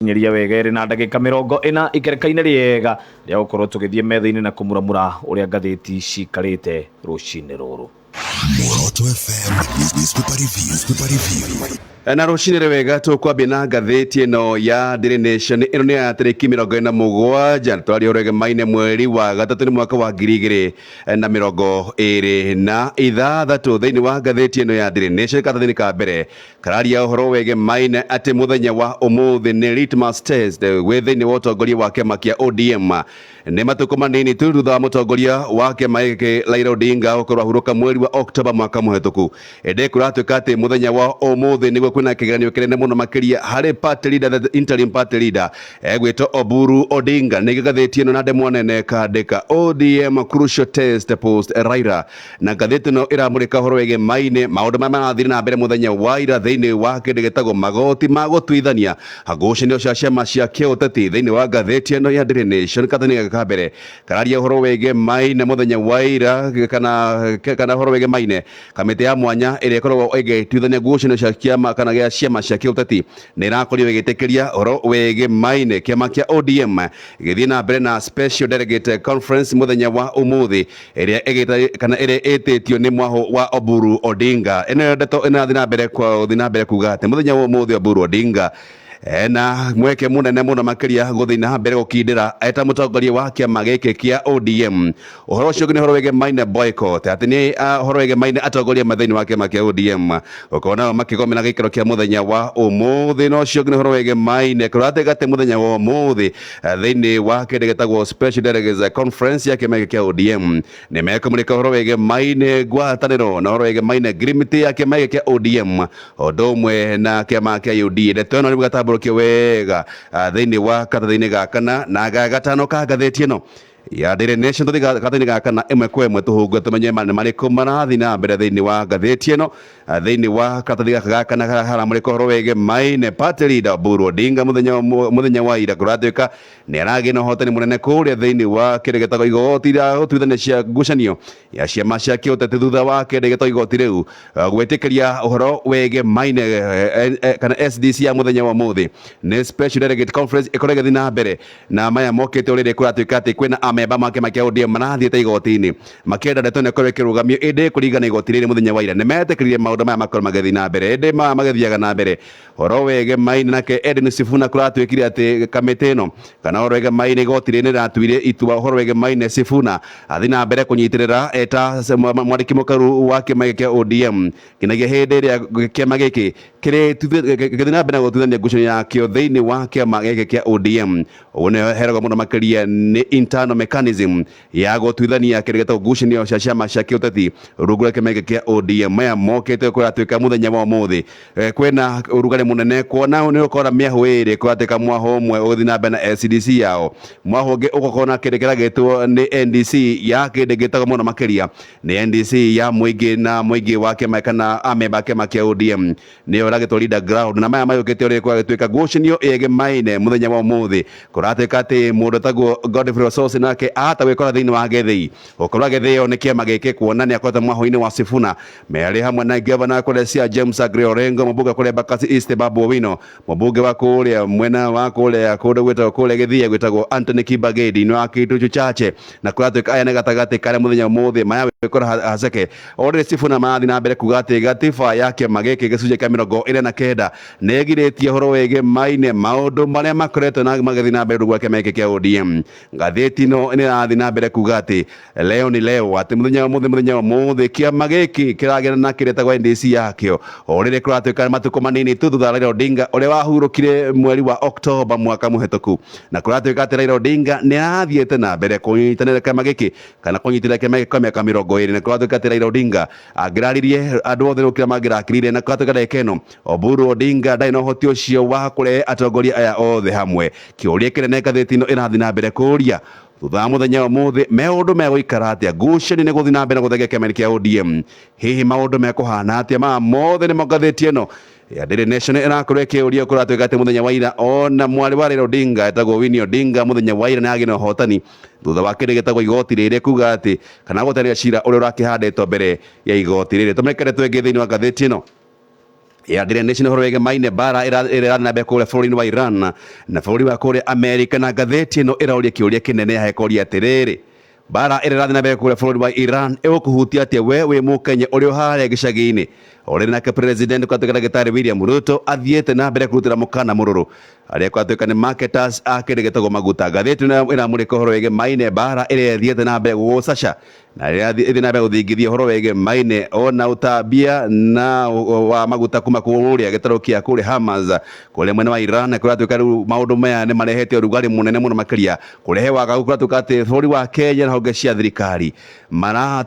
nyeria wega iri na ndagika 40 ikereka-ini riega ria gukorwo tugithie metha-ini na kumuramura uria ngathiti cikarite rucini ruru. Moto FM newspaper review. Na rucinire wega tukwambia na ngathiti ino ya Daily Nation ino ni ya tariki 27 twari urege maine mweri wa gatatu ni mwaka wa 2026 thiini wa ngathiti ino ya Daily Nation katathini ka mbere kararia uhoro wege maine ati muthenya wa umuthi ni litmus test we thiini wa utongoria wa kiama kia ODM ni matuko manini tu thutha wa mutongoria wa kiama giki Raila Odinga ukorwo ahuruka mweri wa Oktoba mwaka muhituku ende kuratuika ati muthenya wa umuthi ni kwina kigeranio kinene muno makiria hari party leader the interim party leader egwito Oburu Odinga ni gatheti ino na ndemwa nene kandika ODM crucial test post Raila na gatheti ino iramurika horo wege maine maundu mama mathiri na mbere muthenya wa ira thiini wa kindi gitagwo magoti magutwithania hagucanio cia ciama cia kiuteti thiini wa gatheti ino ya Daily Nation kathani ka mbere kararia horo wege maine muthenya wa ira kana horo wege maine kamite ya mwanya iria ikoragwo igituithania gucanio cia kiama kana gya ciama cia kiuteti ni irakorirwo igitikiria horo wege maine kiama kia ODM githii na mbere na special delegate conference muthenya wa umuthi iria igita kana iria ititio ni mwaho wa Oburu Odinga ene ndeto ina thina mbere kwa thina mbere kuga ati muthenya wa umuthi Oburu Odinga na mweke munene muno makiria guthina mbere gukindira eta mutongoria wa kiama giki kia ODM uhoro ucio ni horo wege maine boycott ati ni horo wege maine atongoria mathini wa kiama kia ODM ukona makigomena gikiro kia muthenya wa umuthi no ucio ni horo wege maine kurate gate muthenya wa umuthi thini wa kindi gitagwo special delegates conference ya kiama kia ODM ni mekumurika horo wege maine gwataniro na horo wege maine agreement ya kiama kia ODM odomwe na kiama kia UD ndeto no ni wega thiini wa katathini gakana na gatano ka gatheti ino ya Daily Nation kathini gakana imwe kwa imwe tuhungu tumenye mariko marathi na mbere thiini wa gatheti ino thiini wa katathini gakana haramurika horo wege maine party leader Oburu Odinga muthenya wa ira kuratuika ni aragina hotani munene kuria thiini wa kindi gitagwo igoti ria utwithania cia ngucanio ya ciama cia kiuteti thutha wa kindi gitagwo igoti riu gwitikiria uhoro wege maine kana SDC ya muthenya wa muthi ni special delegate conference ikorege thina mbere na maya mokete urire kuratuika ati kwina amemba make makia ODM marathiete igoti-ini makenda ndeto ne korwe kirugamio ende kuringana igoti riri muthenya wa ira ne metekirie maundu maya makoro magethi na mbere ende magethiaga na mbere horo wege maine nake Edwin Sifuna kuratuikire ati kamite ino kana horo wege maine igoti riri ratuire itua horo wege maine Sifuna athi na mbere kunyitirira eta mwandiki mukaru wa kiama kia ODM kinagia hindi ria kiama giki kiri githina mbere gutuithania ngucanio yakio thiini wa kiama giki kia ODM one heragwo muno makiria ni internal mechanism ya gutuithania kirigeta ngucanio cia ciama cia kiuteti rugura kiama giki kia ODM maya mokete kuratuika muthenya wa umuthi kwina urugari munene kuona ni ukora miahu iri kuratuika mwaho umwe uthina mbere na SDC yao mwaho ungi ukona kirigera gitwo ni NDC ya kindi gitagwo muno makiria ni NDC ya muingi na muingi wa kiama kana amemba kiama kia ODM ni uragitwo leader ground na maya mayukite uri kuratuika ngucanio ege maine muthenya wa umuthi kuratuika ati mundu tagwo Godfrey Sosi nake ata gwikora thiini wa gethi ukorwa gethi yo ni kiama giki kuona ni akwata mwaho-ini wa Sifuna meri hamwe na governor kule cia James Agre Orengo mbuga kule Bakasi East Babu Owino mbuga wa kule mwena wa kule kuda gwita kule gethi gwitagwo Anthony Kibagedi no akitu chache na kuratuika aya gatagati kare muthenya umuthi maya gwikora haseke ore Sifuna mathi na mbere kugate gatifa yake mageke gicunje kia 49 negiritie horo wege maine maundu maria makoretwo na magethi na mbere rugwa kiama giki kia ODM gatheti no ni rathi na mbere kugati leo ni leo ati muthenya wa muthi kiama giki kiragena na kiretagwo NDC yakio orire kuratuika matuko manini tu thutha Raila Odinga uri wahurukire mweri wa Oktoba mwaka muhituku na kuratuika ati Raila Odinga ni athiete na mbere kunyitanira kiama giki kana kunyitira kiama giki kwa miaka 20 na kuratuika ati Raila Odinga agiraririe andu othe rukira magirakirire na kuratuika ndekeno Oburu Odinga ndai no hoti ucio wa kure atongoria aya othe hamwe kiuria kinene gatheti no irathi na mbere kuria thutha muthenya wa muthi maundu meguikara atia ngucanio ni guthi na mbere guthege kiama kia ODM hihi maundu mekuhana atia mothe ni magatheti ino ya Daily Nation irakorwo ikiuria kuratuika ati muthenya wa ira ona mwari wa Raila Odinga etagwo Winnie Odinga muthenya wa ira ni agina hotani thutha wa kindi gitagwo igoti riri kuga ati kana gutarira cira uria urakihandetwo mbere ya igoti riri tumekere twenge thiini wa gatheti ino ya Daily Nation horo wege maine bara ira na be kule bũrũri-inĩ wa Iran na bũrũri wa kule America, na ngathĩti ĩno ĩrauria kĩũria kĩnene ya hekoria atĩrĩrĩ, bara ĩrĩa na be kule bũrũri wa Iran ĩgũkũhutia atĩa we wĩ mũkenya ũrĩ harĩa gĩcagi-inĩ ũrĩ nake president kwa Daktari William Ruto athiĩte na mbere kũrutĩra mũkana mũrũrũ arĩa kwatuĩka nĩ marketers akĩrĩgĩtagwo maguta. Ngathĩti ĩno ĩramũrĩka ũhoro wĩgiĩ maine bara ĩrĩa ĩthiĩte na mbere gũgũcaca na ĩrĩa ĩthiĩ na mbere gũthingithia ũhoro wĩgiĩ maine ona ũtambia na wa maguta kuma kũrĩa gĩtarũ kĩa kũrĩa Hamas kũrĩa mwena wa Iran, kũratuĩka rĩu maũndũ maya nĩ marehete ũrugarĩ mũnene mũno makĩria kũrehe wagagu kũratuĩka atĩ bũrũri wa Kenya na honge cia thirikari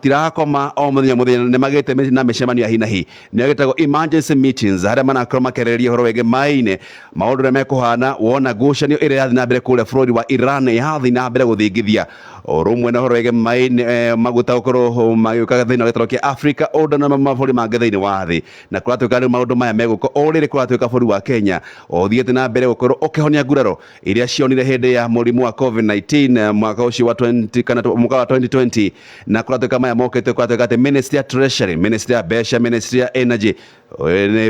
tirakoma o mũthenya nĩ magĩte na mĩcemanio ya hi na hi nĩ gĩtagwo emergency meetings harĩa manakorwo makĩarĩrĩria ũhoro wĩgiĩ maine maũndũ ũrĩa mekũhana wona ngucanio ĩrĩa yathi na mbere kũrĩa bũrũri wa Iran yathi na mbere gũthingithia ũrũmwe na ũhoro wĩgiĩ maine maguta gũkorwo magĩũka thĩinĩ wa gĩtarũ kĩa Africa ũndũ na mabũrũri mangĩ thĩinĩ wa thĩ, na kũratuĩka rĩu maũndũ maya megũka o rĩrĩ kũratuĩka bũrũri wa Kenya ũthiĩte na mbere gũkorwo ũkĩhonia nguraro iria cionire hĩndĩ ya mũrimũ wa COVID-19 mwaka ũcio wa 2020, na kũratuĩka maya mokĩte kũratuĩka atĩ Ministry ya Treasury, Ministry ya Mbeca, Ministry ya Energy,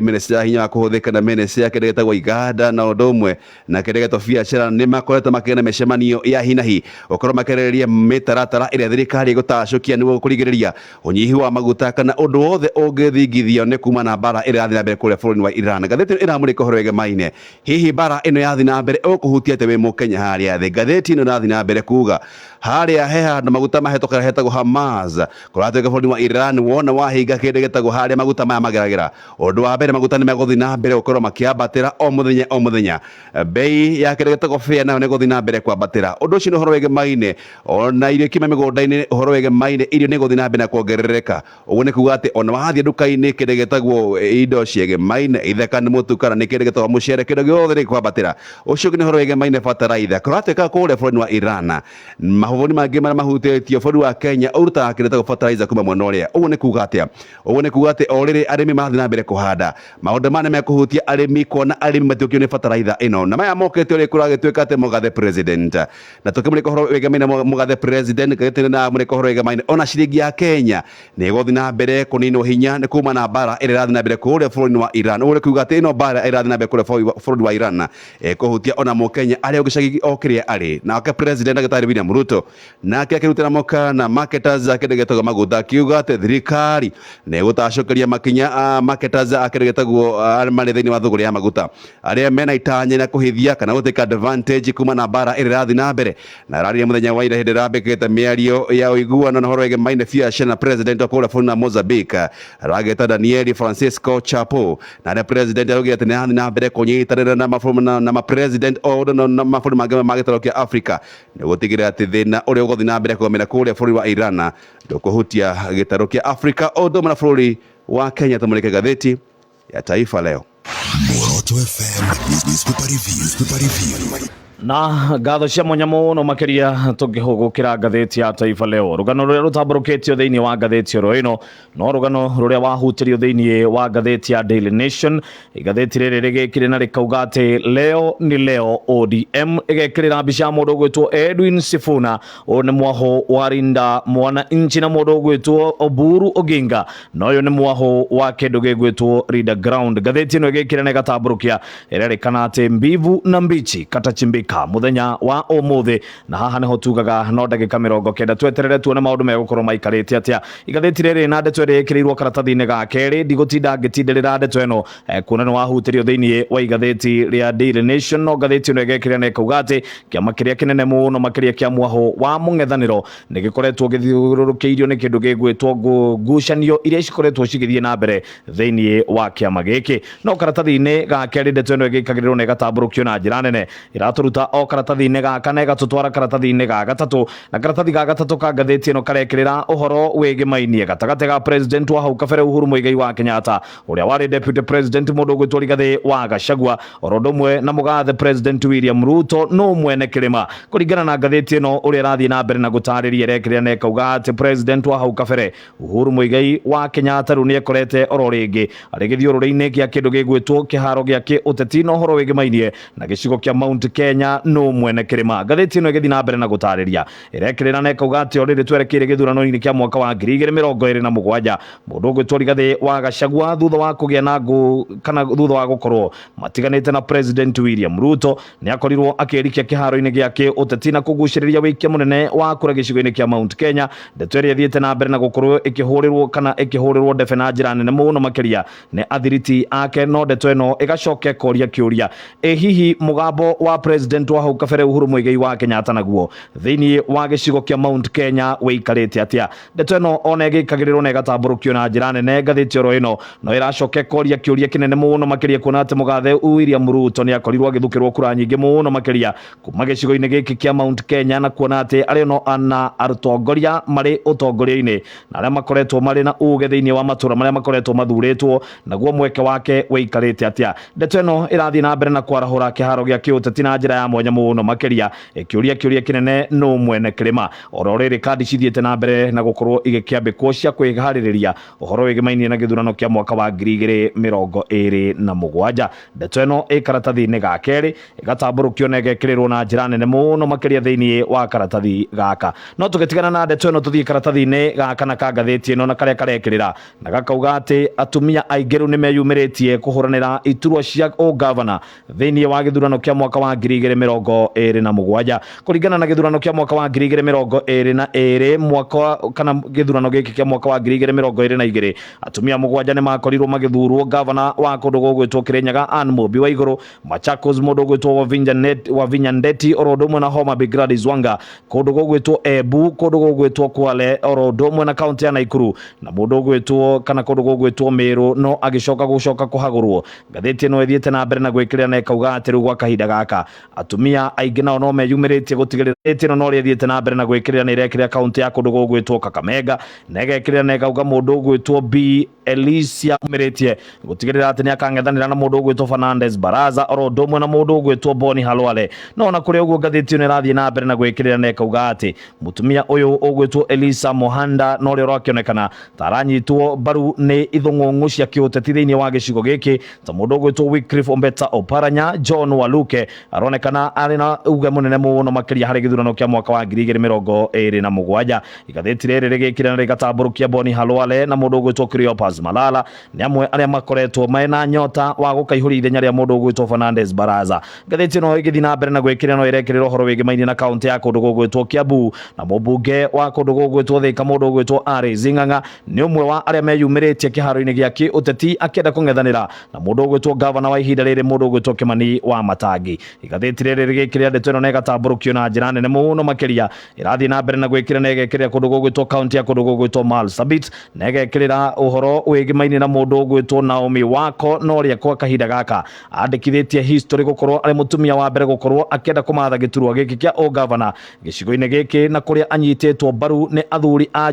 Ministry ya hinya wa kũhũthĩka na Ministry ya kĩndũ gĩtagwo iganda na ũndũ ũmwe na kĩndũ gĩtagwo biacara nĩ makoretwo makĩgĩa mĩcemanio ya hi na hi gũkorwo makĩarĩrĩria mĩtaratara ĩrĩa thirikari ĩgũtacũkia nĩguo kũrigĩrĩria ũnyihi wa maguta kana ũndũ wothe ũngĩthingithio nĩ kuma na bara ĩrĩa yathi na mbere kũrĩa bũrũri wa Iran. Ngathĩti ĩramũrĩka ũhoro wĩgiĩ maine, hihi bara ĩno yathi na mbere ũkũhutia atĩ wĩ mũkenya harĩa thĩ. Ngathĩti ĩno yathi na mbere kuga harĩa he handũ maguta mahetoka hetagwo Hamas kũratuĩka bũrũri wa Iran wona wahinga kĩndũ gĩtagwo harĩa maguta maya mageragĩra, ũndũ wa mbere maguta nĩ megũthiĩ na mbere gũkorwo makĩambatĩra o mũthenya bei ya kĩndũ gĩtagwo fare nayo nĩ gũthiĩ na mbere kwambatĩra. Ũndũ ũcio nĩ ũhoro wĩgiĩ maine, ona irio kima mĩgũnda-inĩ ũhoro wĩgiĩ maine irio nĩ gũthiĩ na mbere na kuongerereka. Ũguo nĩ kuga atĩ ona wathiĩ nduka-inĩ kĩndũ gĩtagwo indo ciĩgiĩ maine itheka nĩ mũtu kana nĩ kĩndũ gĩtagwo mũcere kĩndũ gĩothe nĩ kwambatĩra. Ũcio nĩ ũhoro wĩgiĩ maine bataraitha kũratuĩka kũrĩa bũrũri wa Iran mabũrũri mangĩ marĩa mahutĩtio bũrũri wa Kenya ũrutaga kĩndũ gĩtagwo bataraitha kuma mwena ũrĩa. Ũguo nĩ kuga atĩa? Ũguo nĩ kuga atĩ o rĩrĩ arĩmi mathiĩ na mbere kũhanda maũndũ maya mekũhutia arĩmi kuona arĩmi matiũkio nĩ bataraitha ĩno, na maya mokĩte ũrĩa kũragĩtuĩka atĩ mũgathe president na tũkĩmũrĩka ũhoro wĩgiĩ maine mũgathe president gĩtĩrĩ na mũrĩka ũhoro wĩgiĩ maine ona ciringi ya Kenya nĩ gũthiĩ na mbere kũninwo hinya nĩ kuma na bara ĩrĩa ĩrathiĩ na mbere kũrĩa bũrũri wa Iran. Ũguo nĩ kuga atĩ ĩno bara ĩrathiĩ na mbere kũrĩa bũrũri wa Iran kũhutia ona mũkenya arĩa gĩcagi o kĩrĩa arĩ. Nake president Daktari William Ruto nake akĩrutĩra mũkana marketers kĩndũ gĩtagwo maguta akiuga atĩ thirikari nĩ gũtacũkĩria makinya marketers kĩndũ gĩtagwo marĩ thĩinĩ wa thũgũrĩ ya maguta arĩa mena itanya na kũhithia kana gũtĩka advantage kuma na bara ĩrĩa ĩrathiĩ na mbere. Na ararĩria mũthenya wa ira hĩndĩ ĩrambĩkĩte mĩario ya ũiguano na ũhoro wĩgiĩ maine biacara na president wa kũrĩa bũrũri wa Mozambique aragĩta Daniel Francisco Chapo, na arĩa president augire atĩ nĩ arathiĩ na mbere kũnyitanĩra na mapresident o ũndũ na mabũrũri mangĩ ma gĩtarũ kĩa Africa nĩ gũtigĩrĩra atĩ thĩna ũrĩa ũgũthiĩ na mbere kũgomera kũrĩa bũrũri wa Iran ndũkũhutia gĩtarũ kĩa Africa o ũndũ ũmwe na bũrũri wa Kenya. Tũmũrĩke ngathĩti ya Taifa Leo. Moto FM newspaper review. Na ngatho cia mwanya mũno makĩria tũngĩhũgũkĩra ngathĩti ya Taifa Leo. Rũgano rũrĩa rũtambũrũkĩtio thĩinĩ wa ngathĩti oro ĩno no rũgano rũrĩa wahutirio thĩinĩ wa ngathĩti ya Daily Nation. Ngathĩti rĩrĩ rĩgĩkĩrĩ na rĩkauga atĩ leo ni leo ODM ĩgekĩrĩra mbica ya mũndũ ũgwĩtwo Edwin Sifuna ũyũ nĩ mwaho wa Linda Mwananchi na mũndũ ũgwĩtwo Oburu Oginga na ũyũ nĩ mwaho wa kĩndũ gĩgwĩtwo Reader Ground. Ngathĩti ĩno ĩgĩkĩrĩ na ĩgatambũrũkia ĩrerĩkana atĩ mbivu na mbichi katachimbika muthenya wa ũmũthĩ, na haha nĩho tugaga no ndagĩka 90 tweterere tuone maũndũ megũkorwo maikarĩte atĩa. Igathĩti rĩrĩ na ndeto ĩrĩa ĩkĩrĩirwo karatathi-inĩ ga kerĩ ndigũtinda ngĩtindĩrĩra ndeto ĩno kuona nĩ wahutĩrio thĩinĩ wa igathĩti rĩa Daily Nation. No ngathĩti ĩno ĩgekĩrĩra na ĩkauga atĩ kĩama kĩrĩa kĩnene mũno makĩria kĩa mwaho wa mũng'ethanĩro nĩ gĩkoretwo gĩthiũrũrũkĩirio nĩ kĩndũ gĩgwĩtwo ngucanio iria cikoretwo cigĩthiĩ na mbere thĩinĩ wa kĩama gĩkĩ. No karatathi-inĩ ga kerĩ ndeto ĩno ĩgĩkagĩrĩrwo na ĩgatambũrũkio na njĩra nene ĩratũruta o karatathi-inĩ ga kana ĩgatũtwara karatathi-inĩ ga gatatũ, na karatathi ga gatatũ ka ngathĩti ĩno karekĩrĩra ũhoro wĩgiĩ mainie gatagatĩ ga president wa hau kabere Uhuru Muigai wa Kenyatta ũrĩa warĩ deputy president mũndũ ũgwĩtwo Rigathĩ wa Gachagua oro ũndũ ũmwe na mũgathe president William Ruto no mwene kĩrĩma. Kũringana na ngathĩti ĩno ũrĩa ĩrathiĩ na mbere na gũtarĩria ĩrekĩrĩra na ĩkauga atĩ president wa hau kabere Uhuru Muigai wa Kenyatta rĩu nĩ ekorete oro rĩngĩ arĩ gĩthiũrũrĩ-inĩ gĩa kĩndũ gĩgwĩtwo kĩharo gĩa kĩũteti na ũhoro wĩgiĩ mainie na gĩcigo kĩa Mount Kenya Kenya no mwene kirima. Ngathĩti ĩno ĩgĩthiĩ na mbere na gũtarĩria ĩrekĩrĩra na ĩkauga atĩ orĩrĩ twerekeire gĩthurano-inĩ kĩa mwaka wa 2027 mũndũ ũgwĩtwo Rigathĩ wa Gachagua thutha wa kũgĩa na kana thutha wa gũkorwo matiganĩte na President William Ruto nĩ akorirwo akĩrikia kĩharo-inĩ gĩake ũteti na kũgucĩrĩria wĩikia mũnene wa kũra gĩcigo-inĩ kĩa Mount Kenya. Ndeto ĩrĩa ĩthiĩte na mbere na gũkorwo ĩkĩhũrĩrwo ndebe na njĩra nene mũno makĩria nĩ athiriti ake, no ndeto ĩno ĩgacoka ĩkoria kĩũria hihi mũgambo wa President wa hau kabere Uhuru Muigai wa Kenyatta naguo thĩinĩ wa gĩcigo kĩa Mount Kenya wĩikarĩte atĩa. Ndeto ĩno ona ĩgĩkagĩrĩrwo na ĩgatambũrũkio na njĩra nene. Ngathĩti ĩno no ĩracoka ĩkoria kĩũria kĩnene mũno makĩria kuona atĩ mũgathe William Ruto nĩ akorirwo agĩthukĩrwo kura nyingĩ mũno makĩria kuma gĩcigo-inĩ gĩkĩ kĩa Mount Kenya, na kuona atĩ arĩ no ana atongoria marĩ ũtongoria-inĩ na arĩa makoretwo marĩ na uge thĩinĩ wa matũra marĩa makoretwo mathurĩtwo naguo mweke wake wĩikarĩte atĩa. Ndeto ĩno ĩrathiĩ na mbere na kwarahũra kĩharo gĩa kĩũteti na njĩra ya mwanya mũno makĩria ĩkĩũria kĩũria kĩnene no mwene kĩrĩma. Oro rĩrĩ kandi cithiĩte na mbere na gũkorwo igĩkĩambĩkwo cia kwĩharĩrĩria ũhoro wĩgĩmainie na gĩthurano kĩa mwaka wa 2027. Ndeto ĩno ĩ karatathi-inĩ ga kerĩ ĩgatambũrũkio na ĩgekĩrĩrwo na njĩra nene mũno makĩria thĩinĩ wa karatathi gaka. No tũgĩtigana na ndeto ĩno tũthiĩ karatathi-inĩ gaka na ka ngathĩti ĩno na karĩa karekĩrĩra na gakauga atĩ atumia aingĩ rĩu nĩ meyumĩrĩtie kũhũranĩra iturwa cia ũgavana thĩinĩ wa gĩthurano kĩa mwaka wa 2027 kũringana na gĩthurano kĩa mwaka wa 2022 mwaka kana gĩthurano gĩkĩ kĩa mwaka wa 2022 atumia 7 nĩ makorirwo magĩthurwo gavana wa kũndũ gũgwĩtwo Kirinyaga Anne Mũmbi wa Igũrũ, Machakos mũndũ ũgwĩtwo Wavinya Ndeti oro ũndũ ũmwe na Homa Bay Gladys Wanga, kũndũ gũgwĩtwo Embu, kũndũ gũgwĩtwo Kwale oro ũndũ ũmwe na kaunti ya Naikuru, na mũndũ ũgwĩtwo kana kũndũ gũgwĩtwo Meru no agĩcoka kũhagũrwo. Ngathĩti ĩno ĩthiĩte na mbere na gwĩkĩrĩra na ĩkauga atĩ rĩu gwa kahinda gaka atumia aingĩ nao no meyumĩrĩtie gũtigĩrĩra ĩno no ĩthiĩte na mbere na gwĩkĩrĩra na ĩrekĩrĩra kaunti ya kũndũ gũgwĩtwo Kakamega na ĩgekĩrĩra na ĩkauga mũndũ ũgwĩtwo B Alicia umĩrĩtie gũtigĩrĩra atĩ nĩ akang'ethanĩra na mũndũ ũgwĩtwo Fernandes Baraza oro ũndũ ũmwe na mũndũ ũgwĩtwo Boni Halwale. No na kũrĩa ũguo ngathĩti ĩno ĩrathiĩ na mbere na gwĩkĩrĩra na ĩkauga atĩ mũtumia ũyũ ũgwĩtwo Elisa Mohanda no rĩo rwakĩonekana ta aranyitwo mbaru nĩ ithũng'ũng'ũ cia kĩũteti thĩinĩ wa gĩcigo gĩkĩ ta mũndũ ũgwĩtwo Wycliffe Ombeta Oparanya. John Waluke aronekana arĩ na uge mũnene mũno makĩria harĩ gĩthurano kĩa mwaka wa 2027. Igathĩti rĩrĩ rĩgĩkĩrĩra na rĩgatambũrũkia Boni Halwale na mũndũ ũgwĩtwo Cleopas Malala nĩ amwe arĩa makoretwo mena nyota wa gũkaihũria ithenya rĩa mũndũ ũgwĩtwo Fernandes Baraza. Ngathĩti ĩno ĩgĩthiĩ na mbere na gwĩkĩrĩra no ĩrekĩrĩra ũhoro wĩgĩmainie na kaunti ya kũndũ gũgwĩtwo Kiambu, na mũmbunge wa kũndũ gũgwĩtwo Thika mũndũ ũgwĩtwo Alice Ng'ang'a nĩ ũmwe wa arĩa meyumĩrĩtie kĩharo-inĩ gĩa kĩũteti akĩenda kũng'ethanĩra na mũndũ ũgwĩtwo gavana wa ihinda rĩrĩ mũndũ ũgwĩtwo Kimani wa Matangi. Igathĩti rĩrĩ rĩgĩkĩrĩra ndeto ĩno na ĩgatambũrũkio na njĩra nene mũno makĩria ĩrathiĩ na mbere na gwĩkĩrĩra na ĩgekĩrĩra kũndũ gũgwĩtwo kaunti ya kũndũ gũgwĩtwo Marsabit na ĩgekĩrĩra ũhoro wĩgĩmainie na mũndũ ũgwĩtwo Naomi Wako no rĩa kwa kahinda gaka andĩkithĩtie history gũkorwo arĩ mũtumia wa mbere gũkorwo akĩenda kũmatha gĩturwa gĩkĩ kĩa ũgavana gĩcigo-inĩ gĩkĩ na kũrĩa anyitĩtwo mbaru nĩ athuri a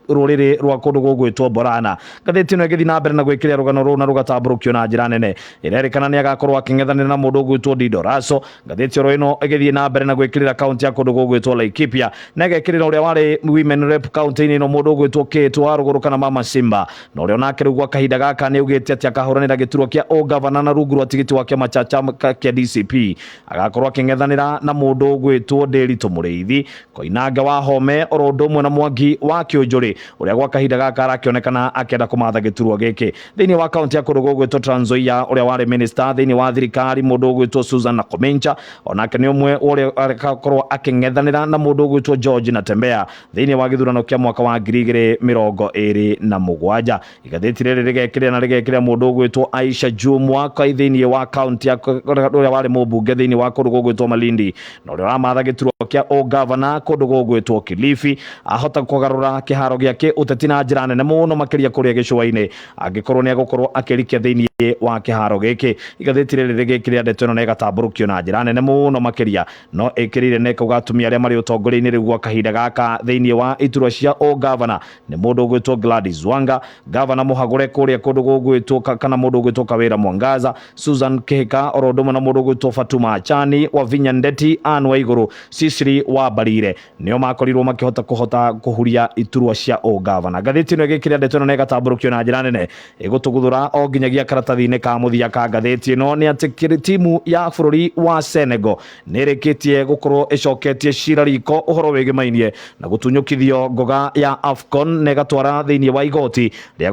rũrĩrĩ rwa kũndũ gũgwĩtwo Borana. Ngathĩti ĩno ĩgĩthiĩ na mbere na gwĩkĩrĩra rũgano rũu na rũgatambũrũkio na njĩra nene ĩrerĩkana nĩ agakorwo akĩng'ethanĩra na mũndũ ũgwĩtwo Dido Raso. Ngathĩti ĩno ĩgĩthiĩ na mbere na gwĩkĩrĩra kaunti ya kũndũ gũgwĩtwo Laikipia na ĩgekĩrĩra ũrĩa warĩ women rep kaunti-inĩ ĩno mũndũ ũgwĩtwo Kate wa Rũgũrũ kana Mama Simba, na ũrĩa onake rĩu gwa kahinda gaka nĩ augĩte atĩ akahũranĩra gĩturwa kĩa ũgavana na rungu rwa tigiti wake machacha kĩa DCP. Agakorwo akĩng'ethanĩra na mũndũ ũgwĩtwo Nderitu Mũrĩithi, Koinange wa Home oro ũndũ ũmwe na Mwangi wa Kĩũnjũrĩ ũrĩa gwa kahinda gaka arakĩonekana akĩenda kũmatha gĩturwa gĩkĩ thĩinĩ wa kaunti ya kũndũ gũgwĩtwo Trans Nzoia. Ũrĩa warĩ minister thĩinĩ wa thirikari mũndũ ũgwĩtwo Susan Nakhumicha onake nĩ ũmwe ũrĩa agakorwo akĩng'ethanĩra na mũndũ ũgwĩtwo George Natembeya thĩinĩ wa gĩthurano kĩa mwaka wa 2027. Igathĩti rĩrĩ rĩgekĩrĩra na rĩgekĩrĩra mũndũ ũgwĩtwo Aisha Jumwa thĩinĩ wa kaunti ya ũrĩa warĩ mũmbunge thĩinĩ wa kũndũ gũgwĩtwo Malindi na ũrĩa ũramatha gĩturwa kĩa ũgavana kũndũ gũgwĩtwo Kilifi ahota kũgarũra kĩharo gĩake ũteti na njĩra nene mũno makĩria kũrĩa gĩcũa-inĩ angĩkorwo nĩ agũkorwo akĩrikia thĩinĩ wa kĩharo gĩkĩ. Igathĩti rĩrĩ rĩgĩkĩrĩra ndeto ĩno na ĩgatambũrũkio na njĩra nene mũno makĩria no ĩkĩrĩire na ĩkauga atumia arĩa marĩ ũtongoria-inĩ rĩu gwa kahinda gaka thĩinĩ wa iturwa cia ũgavana nĩ mũndũ ũgwĩtwo Gladys Wanga, gavana Mũhagũre kũrĩa kũndũ gũgwĩtwo kana mũndũ ũgwĩtwo Kawĩra Mwangaza, Susan Kĩhĩka oro ũndũ ũmwe na mũndũ ũgwĩtwo Fatuma Achani, Wavinya Ndeti, Anne Waigũrũ, Cicely Wambarire nĩo makorirwo makĩhota kũhuria iturwa cia ũgavana. Ngathĩti ĩno ĩgĩkĩrĩra ndeto ĩno na ĩgatambũrũkio na njĩra nene ĩgũtũgũthũra o nginyagia karatathi karatathi-inĩ ka mũthia ka ngathĩti ĩno nĩ atĩ timu ya bũrũri wa Senegal nĩ ĩrĩkĩtie gũkorwo ĩcoketie cira riko ũhoro wĩgĩmainie na gũtunyũkithio ngoga ya AFCON na ĩgatwara thĩinĩ wa igoti rĩa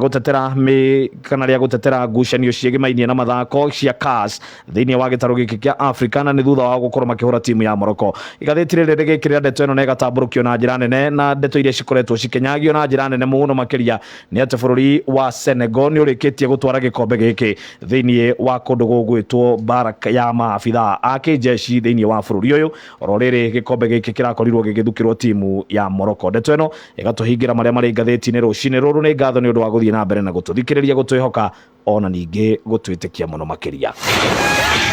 gũtetera ngucanio ciĩgĩmainie na mathako cia CAS thĩinĩ wa gĩtarũ gĩkĩ kĩa Africa, na nĩ thutha wa gũkorwo makĩhũra timu ya Morocco. Igathĩti rĩrĩ rĩgĩkĩrĩra ndeto ĩno na ĩgatambũrũkio na njĩra nene, na ndeto iria cikoretwo cikĩnyagio na njĩra nene mũno makĩria nĩ atĩ bũrũri wa Senegal nĩ ũrĩkĩtie gũtwara gĩkombe gĩkĩ thĩinĩ wa kũndũ gũgwĩtwo baraka ya maabitha a kĩjeshi thĩinĩ wa bũrũri ũyũ. Oro rĩrĩ gĩkombe gĩkĩ kĩrakorirwo gĩgĩthukĩrwo timu ya Morocco. Ndeto ĩno ĩgatũhingĩra marĩa marĩ ngathĩti-inĩ rũcinĩ rũrũ. Nĩ ngatho nĩ ũndũ wa gũthiĩ na mbere na gũtũthikĩrĩria, gũtwĩhoka ona ningĩ gũtwĩtĩkia mũno makĩria.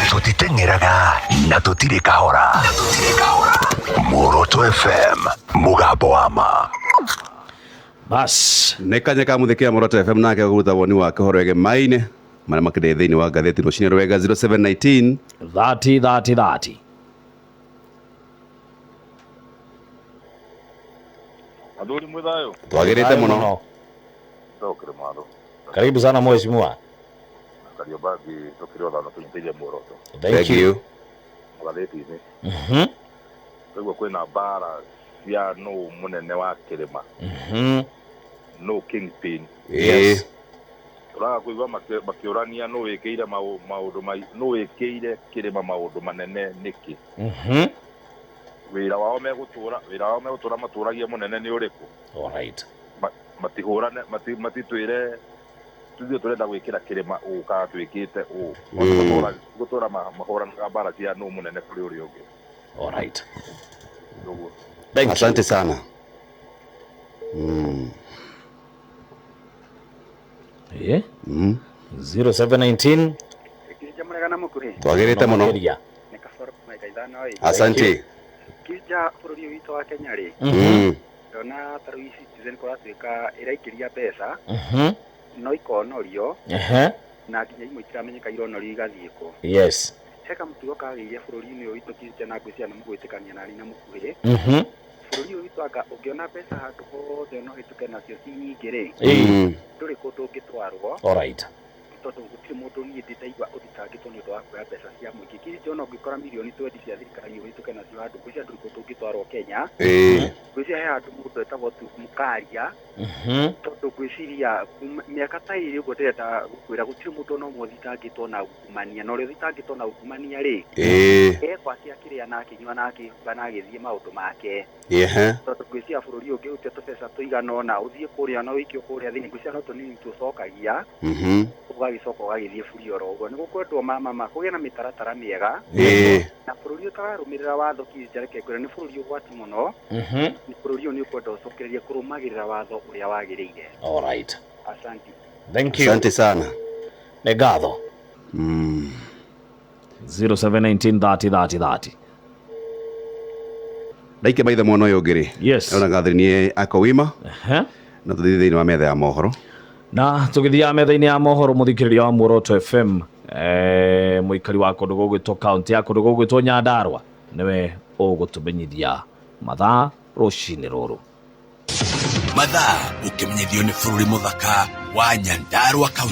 Tutiteng'eraga na tutire kahora. Muoroto FM, mugambo wa ma. Bas Nĩ kanya muthikĩra Muoroto FM nake gũruta woni wake ũhoro wĩgĩmaine marĩa makĩrĩ thĩinĩ wa ngathĩti rũcinĩ rwega 0719 30. Adori mwedayo. twagĩrĩte mũno. Tokere maro. Karibu sana mheshimiwa. Kariobangi tokire ona tuinteje Muoroto. Thank you. Magathĩti Tegwa kwĩna bara cia no munene wa Kĩrĩma. No kingpin. Yes. Turaga kuigua makĩũrania no wĩkĩire maũndũ no wĩkĩire Kĩrĩma maũndũ manene nĩkĩ. Wĩra wao megũtũra matũragia mũnene nĩ ũrĩkũ? All right. Matihũrane matitwĩre tũthiĩ tũrenda gwĩkĩra Kĩrĩma ũka twĩkĩte gũtũra mahũranaga bara cia no mũnene kũrĩ ũrĩa ũngĩ. All right. Asante sana. 0719 twagĩrĩte mũno. Asante. Kija bũrũri witũ wa Kenya rĩ. Ndona tarũ ici Citizen kũratuĩka ĩraikĩria mbeca. No ikonorio. Na nginya imwe itiramenyeka ironorio igathiĩ kũ. Yes. Heka mũtugo kagĩire bũrũri-inĩ ũyũ witũ Kija na ngwĩciria nĩ mũgwĩtĩkania na arĩ na mũkuhĩ. Bũrũri ũyũ witũ anga ũngĩona mbeca handũ hothe no hĩtũke nacio ci nyingĩ rĩ. Ndũrĩ kũndũ ũngĩtwarwo. All right. Tondũ gũtirĩ mũndũ niĩ ndaigua ũthitangĩtwo nĩ ũndũ wa kuoya mbeca cia mũingĩ. Kija ona ũngĩkora milioni 20 cia thirikari ũhĩtũke nacio handũ ngwĩciria ndũrĩ kũndũ ũngĩtwarwo Kenya. Ngwĩciria he handũ mũndũ etagwo Mukaria. Tondũ ngwĩciria mĩaka ta ĩrĩ ũguo ndĩrenda gũkwĩra gũtirĩ mũndũ ona ũmwe ũthitangĩtwo na ungumania, na ũrĩa ũthitangĩtwo na ungumania rĩ ekwatĩ akĩrĩa na akĩnyua na akĩhuga na agĩthiĩ maũndũ make. Tondũ ngwĩciria bũrũri ũngĩ ũte tũbeca tũigana ũna ũthiĩ kũrĩa na ũikio kũrĩa thĩinĩ ngwĩciria no tũnini tũcokagia ũgagĩcoka ũgagĩthiĩ bũrũri oro ũguo. Nĩ gũkwendwo mama kũgĩa na mĩtaratara mĩega na bũrũri ũtararũmĩrĩra watho Kija reke ngwĩre nĩ bũrũri ũgwati mũno. Nĩ bũrũri ũyũ nĩ ũkwenda ũcokererie kũrũmagĩrĩra watho ũrĩa wagĩrĩire. All right. Asante. Thank you. Asante sana. Nĩ ngatho. 0719 30. Ndaike maitha mwana ũyũ ũngĩ rĩ. Yes. Ona ngathĩni akowima. Na tũthiĩ thĩinĩ wa metha ya mohoro. Na tũgĩthiaga metha-inĩ ya mohoro mũthikĩrĩria wa Muoroto FM, mũikari wa kũndũ gũgwĩtwo kaunti ya kũndũ gũgwĩtwo Nyandarua nĩwe ũgũtũmenyithia mathaa rũcinĩ rũrũ. Mathaa ũkĩmenyithio nĩ bũrũri mũthaka wa Nyandarua.